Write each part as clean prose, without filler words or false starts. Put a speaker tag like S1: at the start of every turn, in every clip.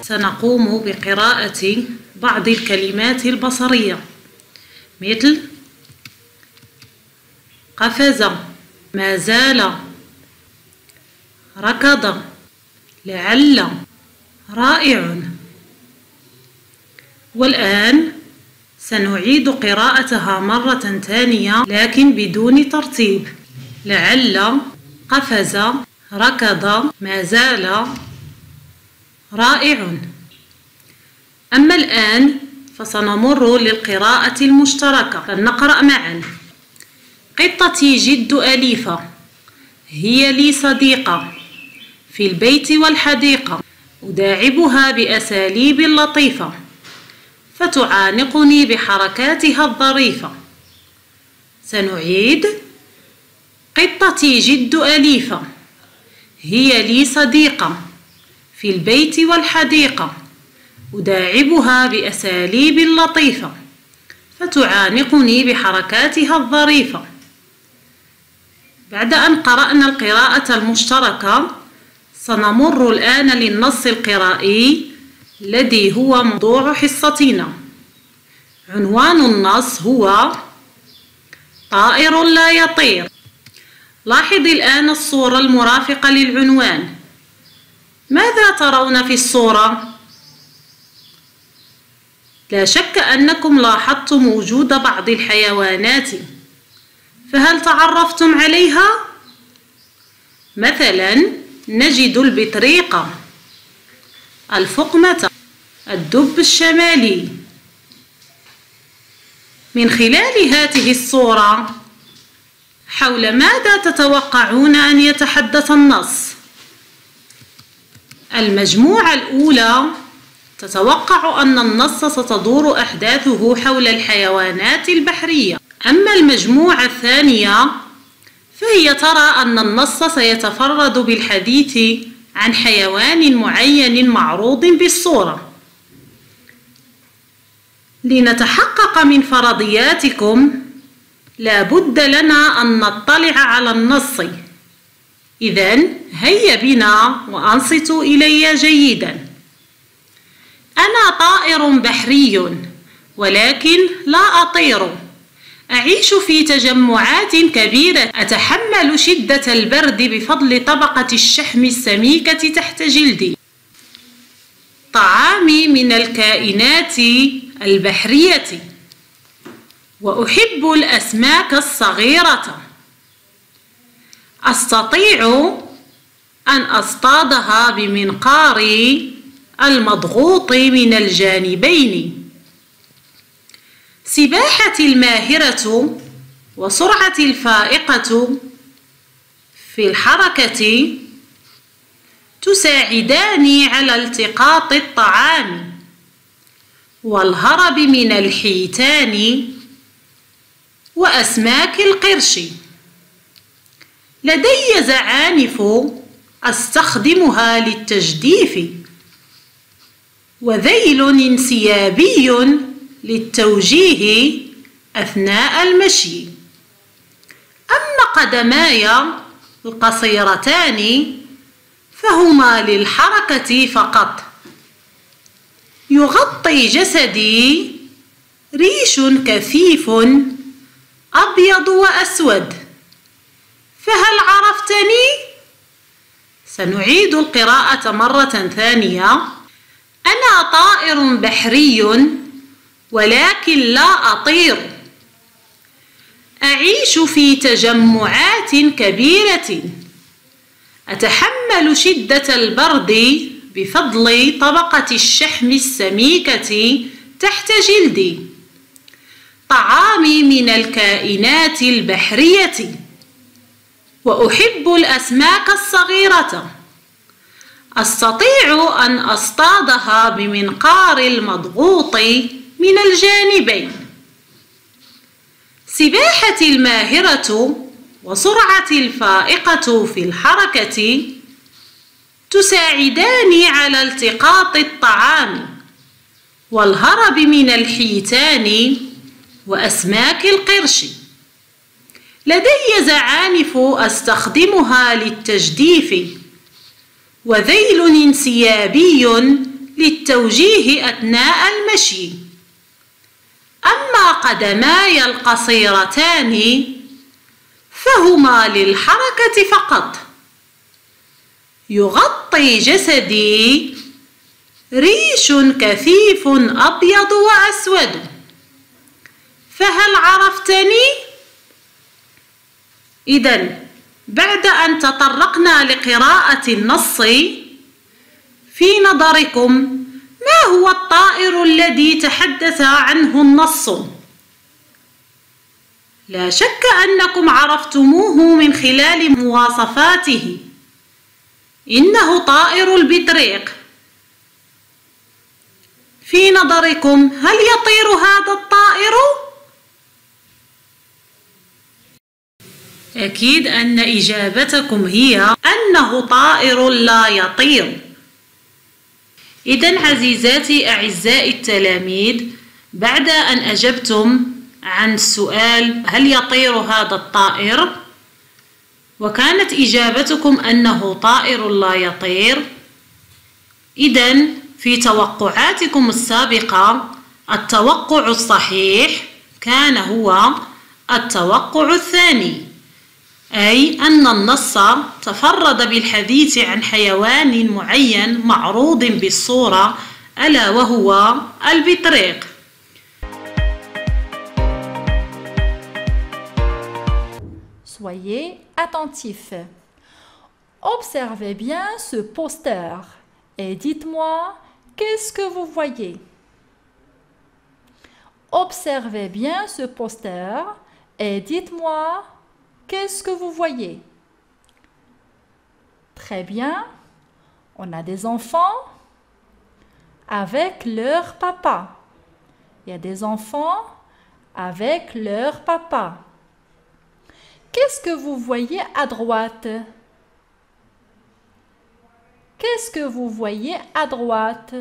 S1: سنقوم بقراءة بعض الكلمات البصرية مثل قفز، ما زال، ركض، لعل، رائع. والآن سنعيد قراءتها مرة ثانية لكن بدون ترتيب. لعل، قفز، ركض، ما زال، رائع. أما الآن فسنمر للقراءة المشتركة، فلنقرأ معا. قطتي جد أليفة، هي لي صديقة، في البيت والحديقة، أداعبها بأساليب لطيفة، فتعانقني بحركاتها الظريفة. سنعيد. قطتي جد أليفة، هي لي صديقة، في البيت والحديقة، أداعبها بأساليب لطيفة، فتعانقني بحركاتها الظريفة. بعد أن قرأنا القراءة المشتركة سنمر الآن للنص القرائي الذي هو موضوع حصتنا. عنوان النص هو طائر لا يطير. لاحظ الآن الصورة المرافقة للعنوان. ماذا ترون في الصورة؟ لا شك أنكم لاحظتم وجود بعض الحيوانات، فهل تعرفتم عليها؟ مثلا نجد البطريق، الفقمة، الدب الشمالي. من خلال هذه الصورة حول ماذا تتوقعون أن يتحدث النص؟ المجموعة الأولى تتوقع أن النص ستدور أحداثه حول الحيوانات البحرية. أما المجموعة الثانية فهي ترى أن النص سيتفرد بالحديث عن حيوان معين معروض بالصورة. لنتحقق من فرضياتكم لا بد لنا أن نطلع على النص. إذن هيا بنا وأنصتوا إلي جيدا. أنا طائر بحري ولكن لا أطير، أعيش في تجمعات كبيرة، أتحمل شدة البرد بفضل طبقة الشحم السميكة تحت جلدي. طعامي من الكائنات البحرية، وأحب الأسماك الصغيرة. أستطيع أن أصطادها بمنقاري المضغوط من الجانبين. سباحتي الماهرة وسرعتي الفائقة في الحركة تساعداني على التقاط الطعام والهرب من الحيتان وأسماك القرش. لدي زعانف أستخدمها للتجديف، وذيل انسيابي للتوجيه أثناء المشي. أما قدماي القصيرتان فهما للحركة فقط. يغطي جسدي ريش كثيف أبيض وأسود. فهل عرفتني؟ سنعيد القراءة مرة ثانية. أنا طائر بحري ولكن لا أطير، أعيش في تجمعات كبيرة، أتحمل شدة البرد بفضل طبقة الشحم السميكة تحت جلدي. طعامي من الكائنات البحرية، وأحب الأسماك الصغيرة. أستطيع أن أصطادها بمنقار المضغوط من الجانبين. سباحتي الماهرة وسرعتي الفائقة في الحركة تساعداني على التقاط الطعام والهرب من الحيتان وأسماك القرش. لدي زعانف أستخدمها للتجديف، وذيل انسيابي بالتوجيه أثناء المشي. أما قدماي القصيرتان فهما للحركة فقط. يغطي جسدي ريش كثيف أبيض وأسود. فهل عرفتني؟ إذن بعد أن تطرقنا لقراءة النص، في نظركم ما هو الطائر الذي تحدث عنه النص؟ لا شك أنكم عرفتموه من خلال مواصفاته. إنه طائر البطريق. في نظركم هل يطير هذا الطائر؟ أكيد أن إجابتكم هي أنه طائر لا يطير. إذن عزيزاتي أعزائي التلاميذ، بعد أن أجبتم عن السؤال هل يطير هذا الطائر، وكانت إجابتكم أنه طائر لا يطير، إذن في توقعاتكم السابقة التوقع الصحيح كان هو التوقع الثاني، أي أن النص تفرد بالحديث عن حيوان معين معروض بالصورة، ألا وهو البطريق.
S2: Soyez attentifs. Observez bien ce poster et dites-moi qu'est-ce que vous voyez. Observez bien ce poster et dites-moi qu'est-ce que vous voyez. Très bien. On a des enfants avec leur papa. Il y a des enfants avec leur papa. Qu'est-ce que vous voyez à droite? Qu'est-ce que vous voyez à droite?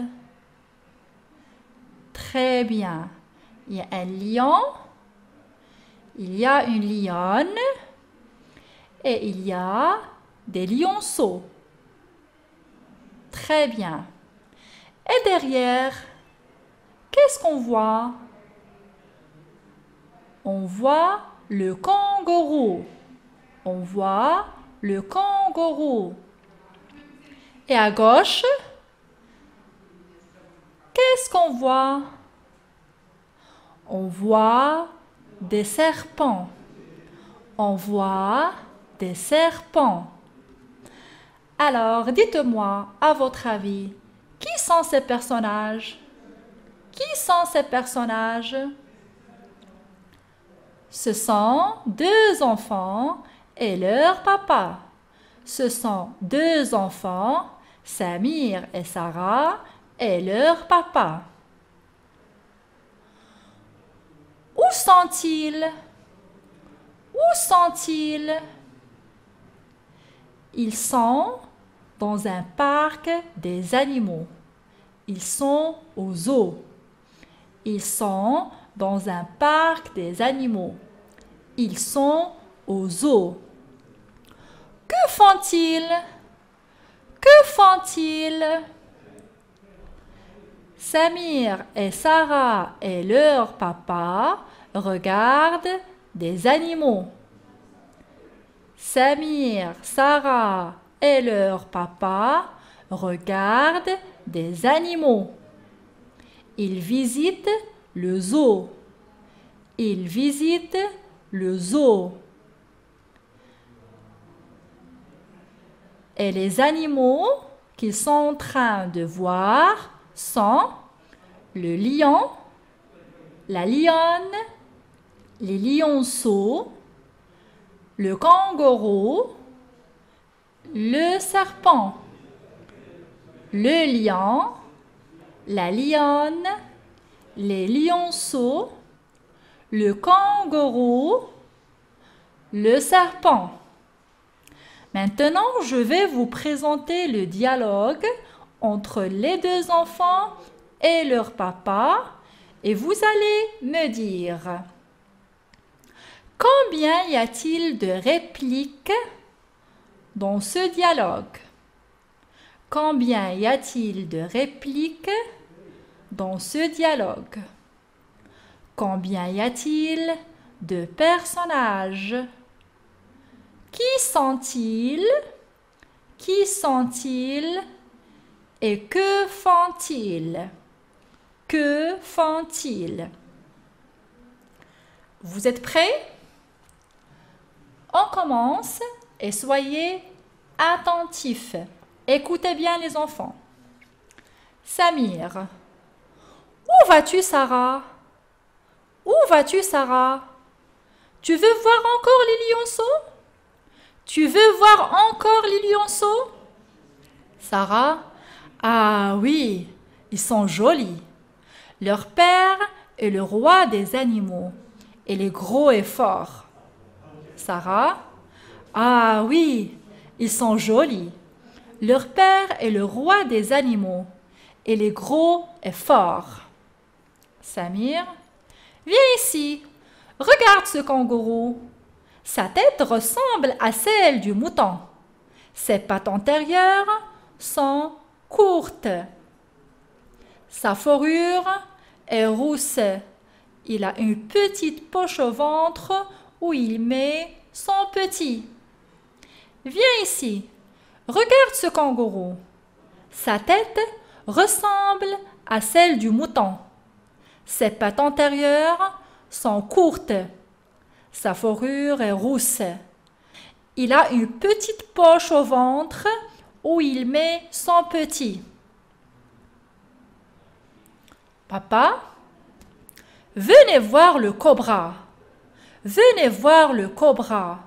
S2: Très bien. Il y a un lion, il y a une lionne et il y a des lionceaux. Très bien. Et derrière, qu'est-ce qu'on voit? On voit le kangourou. On voit le kangourou. Et à gauche, qu'est-ce qu'on voit? On voit des serpents. On voit des serpents. Alors, dites-moi, à votre avis, qui sont ces personnages? Qui sont ces personnages? Ce sont deux enfants et leur papa. Ce sont deux enfants, Samir et Sarah, et leur papa. Où sont-ils? Où sont-ils? Ils sont dans un parc des animaux. Ils sont au zoo. Ils sont dans un parc des animaux. Ils sont au zoo. Que font-ils? Que font-ils? Samir et Sarah et leur papa regardent des animaux. Samir, Sarah et leur papa regardent des animaux. Ils visitent le zoo. Ils visitent le zoo. Et les animaux qu'ils sont en train de voir sont le lion, la lionne, les lionceaux, le kangourou, le serpent, le lion, la lionne, les lionceaux, le kangourou, le serpent. Maintenant, je vais vous présenter le dialogue entre les deux enfants et leur papa et vous allez me dire combien y a-t-il de répliques dans ce dialogue? Combien y a-t-il de répliques dans ce dialogue? Combien y a-t-il de personnages? Qui sont-ils? Qui sont-ils? Et que font-ils? Que font-ils? Vous êtes prêts? On commence et soyez attentifs. Écoutez bien les enfants. Samir. Où vas-tu, Sarah? Où vas-tu, Sarah? Tu veux voir encore les lionceaux? Tu veux voir encore les lionceaux? Sarah. Ah oui, ils sont jolis. Leur père est le roi des animaux. Il est gros et fort. Sarah. Ah oui, ils sont jolis. Leur père est le roi des animaux. Il est gros et fort. Samir. Viens ici. Regarde ce kangourou. Sa tête ressemble à celle du mouton. Ses pattes antérieures sont courtes. Sa fourrure est rousse. Il a une petite poche au ventre où il met son petit. Viens ici. Regarde ce kangourou. Sa tête ressemble à celle du mouton. Ses pattes antérieures sont courtes. Sa fourrure est rousse. Il a une petite poche au ventre où il met son petit. Papa, venez voir le cobra. Venez voir le cobra.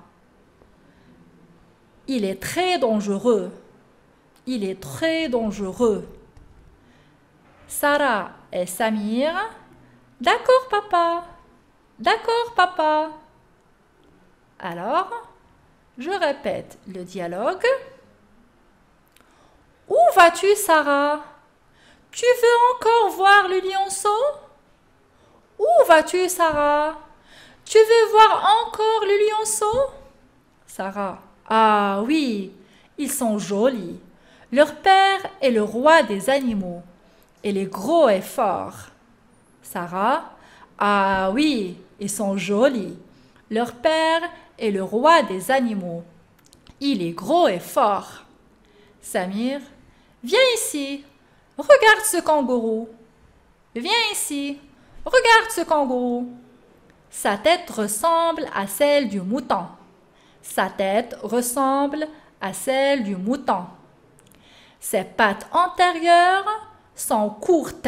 S2: Il est très dangereux. Il est très dangereux. Sarah et Samir. D'accord, papa. D'accord, papa. Alors, je répète le dialogue. Où vas-tu, Sarah? Tu veux encore voir le lionceau? Où vas-tu, Sarah? Tu veux voir encore le lionceau? Sarah. Ah oui, ils sont jolis. Leur père est le roi des animaux. Il est gros et fort. Sarah. Ah oui, ils sont jolis. Leur père est le roi des animaux. Il est gros et fort. Samir. Viens ici. Regarde ce kangourou. Viens ici. Regarde ce kangourou. Sa tête ressemble à celle du mouton. Sa tête ressemble à celle du mouton. Ses pattes antérieures sont courtes.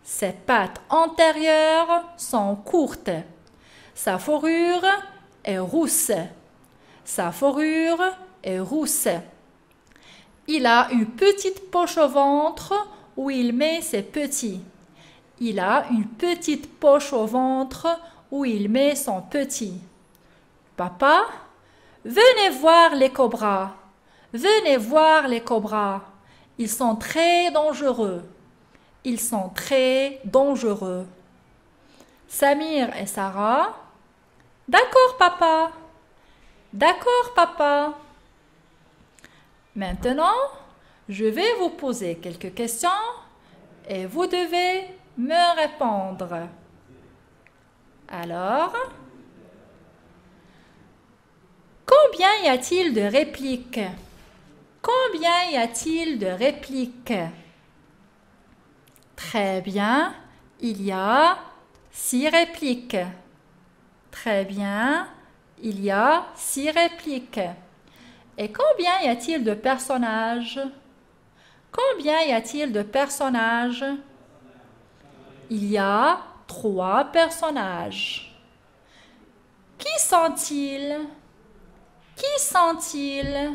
S2: Ses pattes antérieures sont courtes. Sa fourrure est rousse. Sa fourrure est rousse. Il a une petite poche au ventre où il met ses petits. Il a une petite poche au ventre où il met son petit. Papa, venez voir les cobras. Venez voir les cobras. Ils sont très dangereux. Ils sont très dangereux. Samir et Sarah. D'accord, papa. D'accord, papa. Maintenant, je vais vous poser quelques questions et vous devez me répondre. Alors, combien y a-t-il de répliques? Combien y a-t-il de répliques? Très bien, il y a 6 répliques. Très bien, il y a 6 répliques. Et combien y a-t-il de personnages? Combien y a-t-il de personnages? Il y a 3 personnages. Qui sont-ils? Qui sont-ils?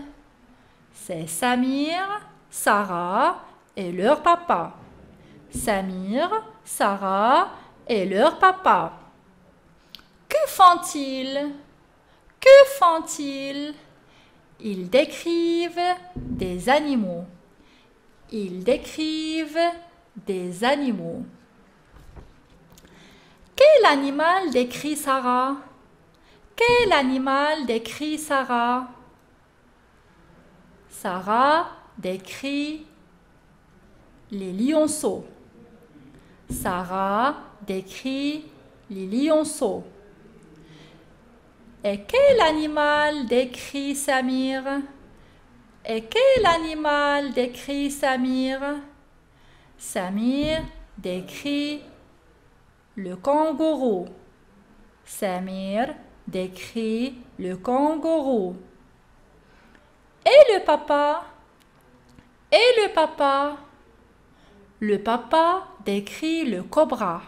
S2: C'est Samir, Sarah et leur papa. Samir, Sarah et leur papa. Que font-ils? Que font-ils? Ils décrivent des animaux. Ils décrivent des animaux. Quel animal décrit Sarah? Quel animal décrit Sarah? Sarah décrit les lionceaux. Sarah décrit les lionceaux. Et quel animal décrit Samir? Et quel animal décrit Samir? Samir décrit le kangourou. Samir décrit le kangourou. Et le papa? Et le papa? Le papa décrit le cobra.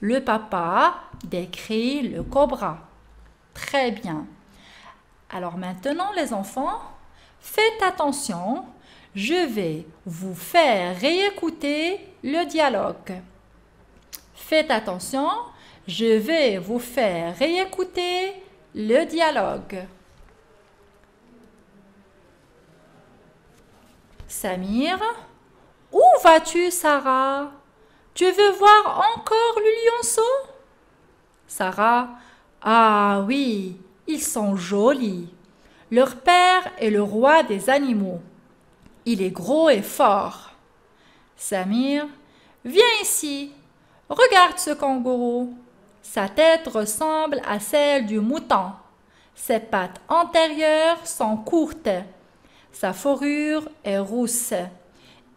S2: Le papa décrit le cobra. Très bien. Alors maintenant, les enfants, faites attention. Je vais vous faire réécouter le dialogue. Faites attention. Je vais vous faire réécouter le dialogue. Samir, où vas-tu, Sarah? Tu veux voir encore le lionceau? Sarah, ah oui, ils sont jolis. Leur père est le roi des animaux. Il est gros et fort. Samir, viens ici. Regarde ce kangourou. Sa tête ressemble à celle du mouton. Ses pattes antérieures sont courtes. Sa fourrure est rousse.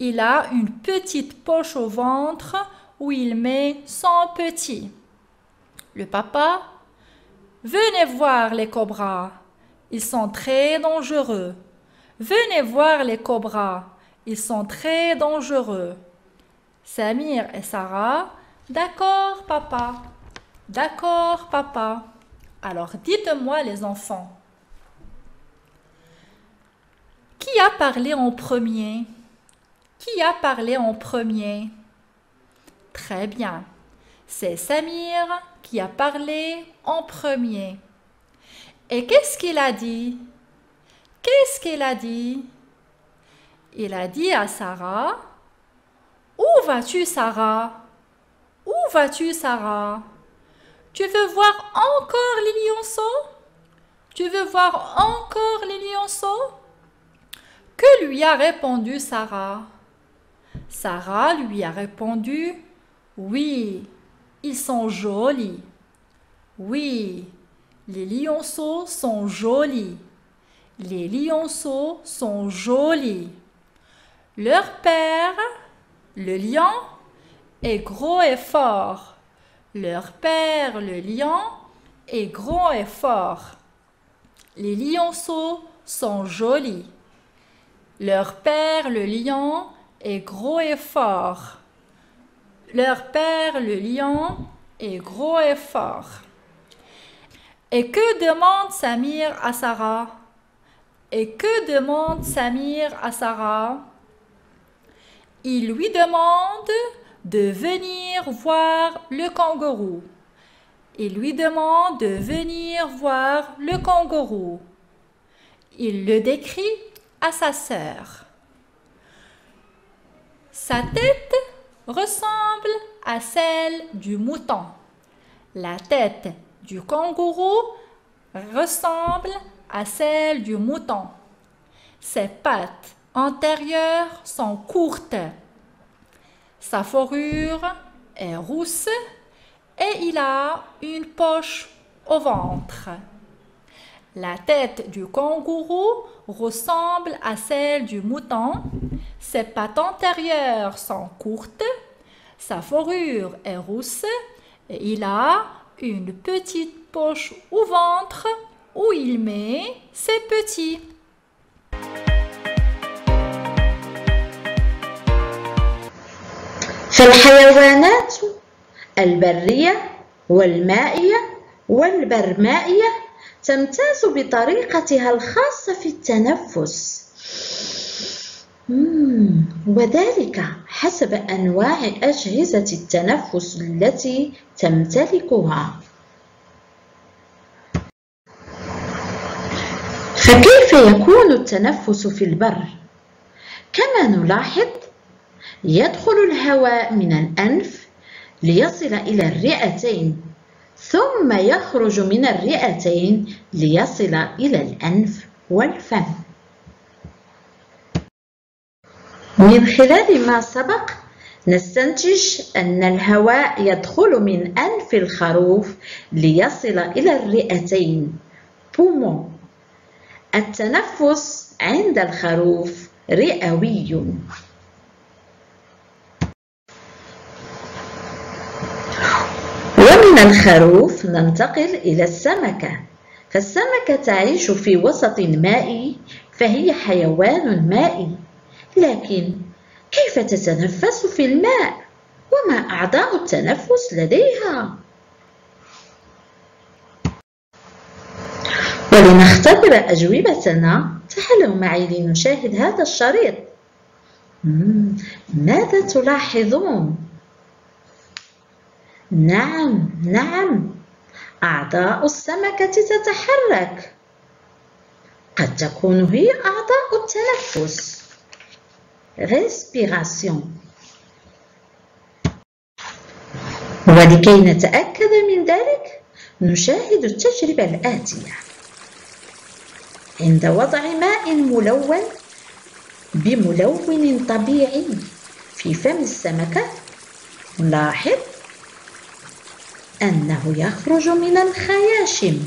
S2: Il a une petite poche au ventre où il met son petit. Le papa, venez voir les cobras. Ils sont très dangereux. Venez voir les cobras. Ils sont très dangereux. Samir et Sarah, d'accord, papa. D'accord, papa. Alors, dites-moi, les enfants, qui a parlé en premier? Qui a parlé en premier? Très bien. C'est Samir qui a parlé en premier. Et qu'est-ce qu'il a dit? Qu'est-ce qu'il a dit? Il a dit à Sarah, « Où vas-tu, Sarah? Où vas-tu, Sarah? Tu veux voir encore les lionceaux? Tu veux voir encore les lionceaux? » Que lui a répondu Sarah? Sarah lui a répondu, « Oui, ils sont jolis. Oui, les lionceaux sont jolis. Les lionceaux sont jolis. Leur père, le lion, est gros et fort. Leur père, le lion, est gros et fort. Les lionceaux sont jolis. Leur père, le lion, est gros et fort. Leur père, le lion, est gros et fort. » Et que demande Samir à Sarah? Et que demande Samir à Sarah? Il lui demande de venir voir le kangourou. Il lui demande de venir voir le kangourou. Il le décrit à sa sœur. Sa tête ressemble à celle du mouton. La tête du kangourou ressemble à celle du mouton. Ses pattes antérieures sont courtes. Sa fourrure est rousse et il a une poche au ventre. La tête du kangourou ressemble à celle du mouton. Ses pattes antérieures sont courtes. Sa fourrure est rousse et il a une petite poche au ventre où il met ses petits.
S3: فالحيوانات البرية والمائية والبرمائية تمتاز بطريقتها الخاصة في التنفس وذلك حسب أنواع أجهزة التنفس التي تمتلكها. فكيف يكون التنفس في البر؟ كما نلاحظ يدخل الهواء من الأنف ليصل إلى الرئتين ثم يخرج من الرئتين ليصل إلى الأنف والفم. من خلال ما سبق نستنتج أن الهواء يدخل من أنف الخروف ليصل إلى الرئتين بومون. التنفس عند الخروف رئوي. ومن الخروف ننتقل إلى السمكة. فالسمكة تعيش في وسط مائي، فهي حيوان مائي، لكن كيف تتنفس في الماء؟ وما أعضاء التنفس لديها؟ ولنختبر أجوبتنا تعالوا معي لنشاهد هذا الشريط. ماذا تلاحظون؟ نعم، أعضاء السمكة تتحرك، قد تكون هي أعضاء التنفس respiration. ولكي نتأكد من ذلك نشاهد التجربة الآتية. عند وضع ماء ملون بملون طبيعي في فم السمكة نلاحظ أنه يخرج من الخياشم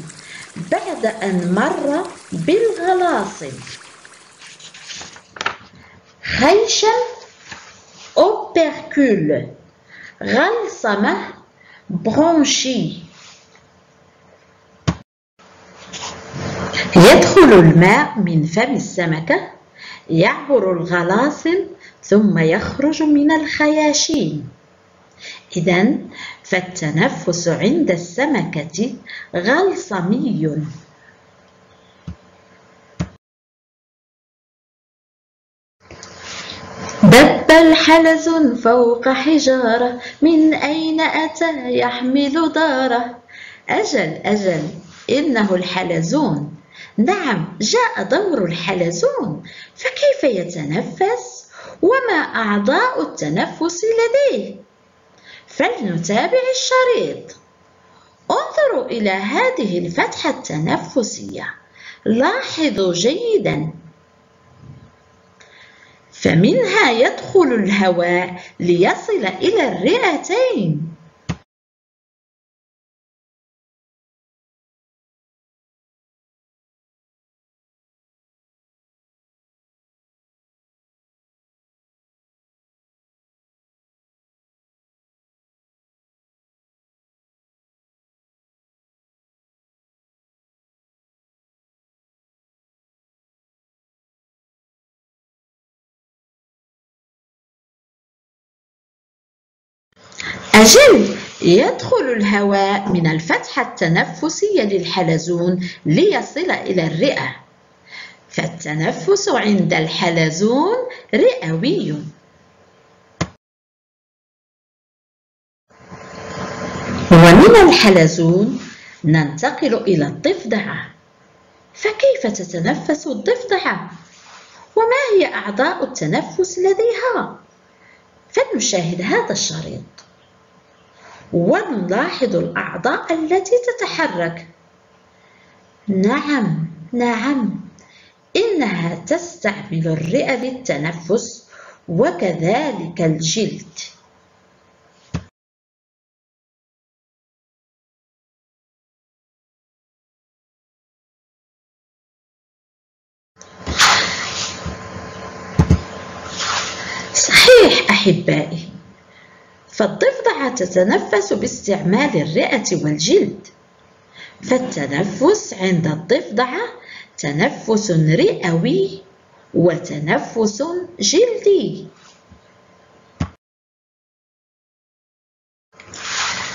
S3: بعد أن مر بالغلاصم. خيشم أوبركول، غلصمة برونشي. يدخل الماء من فم السمكة، يعبر الغلاصم ثم يخرج من الخياشيم. إذن فالتنفس عند السمكة غلصمي. دب الحلز فوق حجارة، من أين أتى يحمل داره؟ أجل إنه الحلزون. نعم، جاء دور الحلزون، فكيف يتنفس؟ وما أعضاء التنفس لديه؟ فلنتابع الشريط. انظروا إلى هذه الفتحة التنفسية، لاحظوا جيدا، فمنها يدخل الهواء ليصل إلى الرئتين. أجل، يدخل الهواء من الفتحة التنفسية للحلزون ليصل إلى الرئة، فالتنفس عند الحلزون رئوي. ومن الحلزون ننتقل إلى الضفدعة. فكيف تتنفس الضفدعة؟ وما هي أعضاء التنفس لديها؟ فلنشاهد هذا الشريط ونلاحظ الأعضاء التي تتحرك. نعم، إنها تستعمل الرئة للتنفس وكذلك الجلد. صحيح أحبائي، فالضفدعة تتنفس باستعمال الرئة والجلد، فالتنفس عند الضفدعة تنفس رئوي وتنفس جلدي.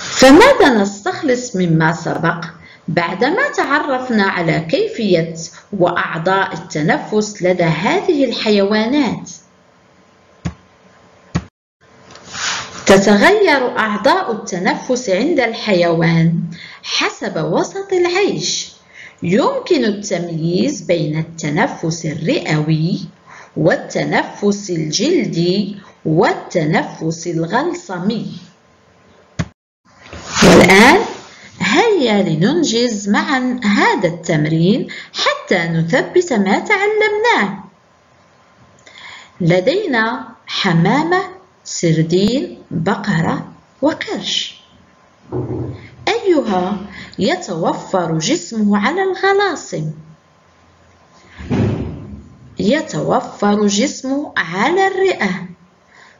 S3: فماذا نستخلص مما سبق بعدما تعرفنا على كيفية وأعضاء التنفس لدى هذه الحيوانات؟ تتغير أعضاء التنفس عند الحيوان حسب وسط العيش. يمكن التمييز بين التنفس الرئوي والتنفس الجلدي والتنفس الغلصمي. والآن هيا لننجز معا هذا التمرين حتى نثبت ما تعلمناه. لدينا حمامة سردين، بقرة وقرش. أيها يتوفر جسمه على الغلاصم؟ يتوفر جسمه على الرئة.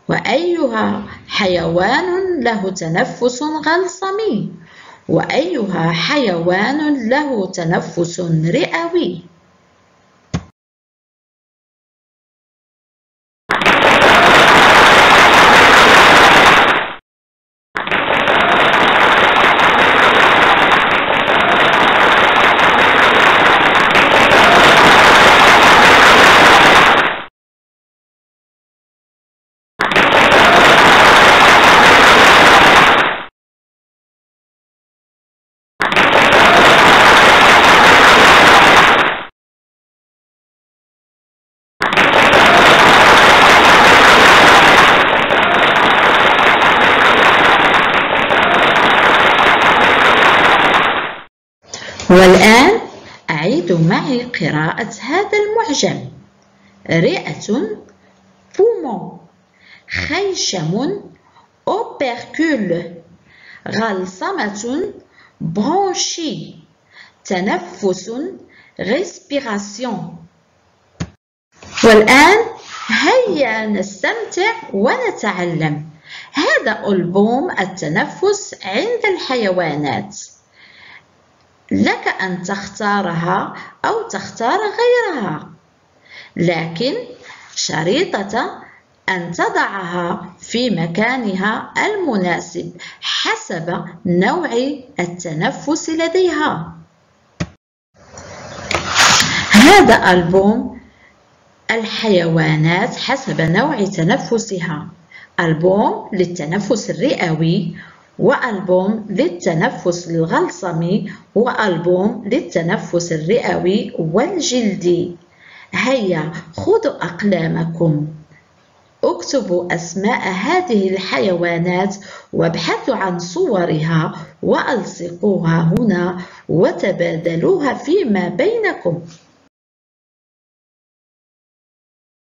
S3: وأيها حيوان له تنفس غلصمي؟ وأيها حيوان له تنفس رئوي؟ والآن أعيدوا معي قراءة هذا المعجم. رئة poumon، خيشم opercule، غلصمة bronchie، تنفس respiration. والآن هيا نستمتع ونتعلم. هذا ألبوم التنفس عند الحيوانات، لك أن تختارها أو تختار غيرها، لكن شريطة أن تضعها في مكانها المناسب حسب نوع التنفس لديها. هذا ألبوم الحيوانات حسب نوع تنفسها: ألبوم للتنفس الرئوي، وألبوم للتنفس الغلصمي، وألبوم للتنفس الرئوي والجلدي. هيا خذوا أقلامكم، اكتبوا أسماء هذه الحيوانات وابحثوا عن صورها وألصقوها هنا وتبادلوها فيما بينكم.